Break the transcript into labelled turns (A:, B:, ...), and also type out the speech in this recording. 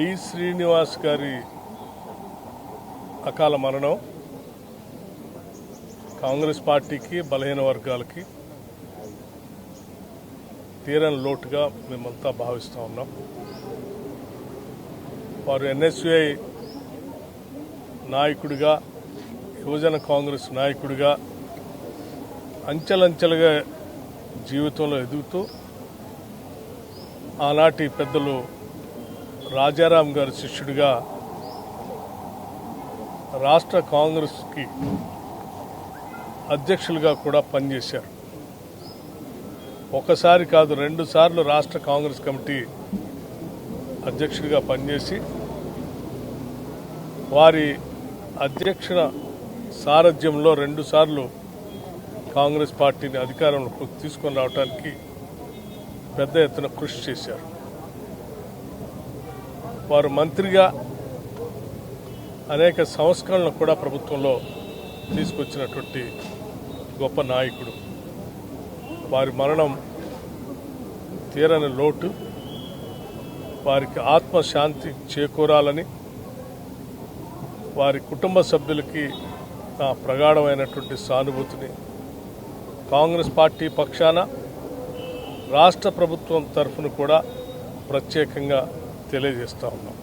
A: D Srinivas గారి అకాల మరణం కాంగ్రెస్ పార్టీకి బలహీన వర్గాలకి తీరని లోటుగా మేమంతా భావిస్తూ ఉన్నాం. వారు ఎన్ఎస్యుఐ నాయకుడిగా, యువజన కాంగ్రెస్ నాయకుడిగా అంచెలంచెలుగా జీవితంలో ఎదుగుతూ ఆనాటి పెద్దలు రాజారాం గారి శిష్యుడిగా రాష్ట్ర కాంగ్రెస్కి అధ్యక్షులుగా కూడా పనిచేశారు. ఒకసారి కాదు, 2 సార్లు రాష్ట్ర కాంగ్రెస్ కమిటీ అధ్యక్షుడిగా పనిచేసి వారి అధ్యక్షుల సారథ్యంలో 2 సార్లు కాంగ్రెస్ పార్టీని అధికారంలోకి తీసుకొని రావడానికి పెద్ద ఎత్తున కృషి చేశారు. వారు మంత్రిగా అనేక సంస్కరణలు కూడా ప్రభుత్వంలో తీసుకొచ్చినటువంటి గొప్ప నాయకుడు. వారి మరణం తీరని లోటు. వారికి ఆత్మశాంతి చేకూరాలని వారి కుటుంబ సభ్యులకి నా ప్రగాఢమైనటువంటి సానుభూతిని కాంగ్రెస్ పార్టీ పక్షాన రాష్ట్ర ప్రభుత్వం తరఫున కూడా ప్రత్యేకంగా తెలియజేస్తా ఉన్నాం.